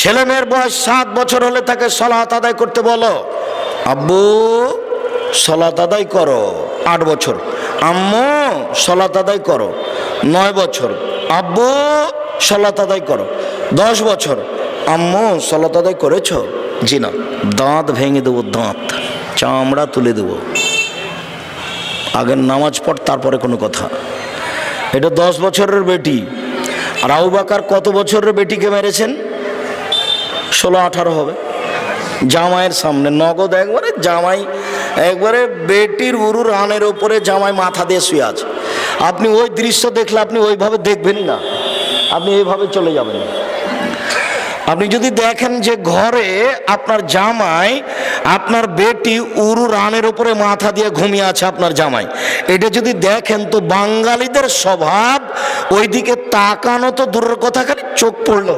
ছেলে মেয়ের বয়স 7 বছর হলে তাকে সালাত আদায় করতে বলো। আব্বু সালাত আদায় করো। 8 বছর। আম্মু সালাত আদায় করো। 9 বছর। আব্বু সালাত আদায় করো। 10 বছর। আম্মু সালাত আদায় করেছো? জি না। দাঁত ভেঙে দেবো, দাঁত চামড়া তুলে দেবো। আগের নামাজ পড়, তারপরে কোনো কথা। এটা 10 বছরের বেটি। আর আবু বকর কত বছরের বেটিকে মেরেছেন? 16-18 হবে। জামাইয়ের সামনে নগদ একবারে, জামাই একবারে বেটির উরু রানের ওপরে জামাই মাথা দিয়ে শুয়ে আছে। আপনি ওই দৃশ্য দেখলে আপনি ওইভাবে দেখবেনই না, আপনি এইভাবে চলে যাবেন। আপনি যদি দেখেন যে ঘরে আপনার জামাই, আপনার বেটি উরু রানের উপরে মাথা দিয়ে ঘুমিয়ে আছে আপনার জামাই, এটা যদি দেখেন তো বাঙালিদের স্বভাব ওইদিকে তাকানো তো দূরের কথা, খালি চোখ পড়লো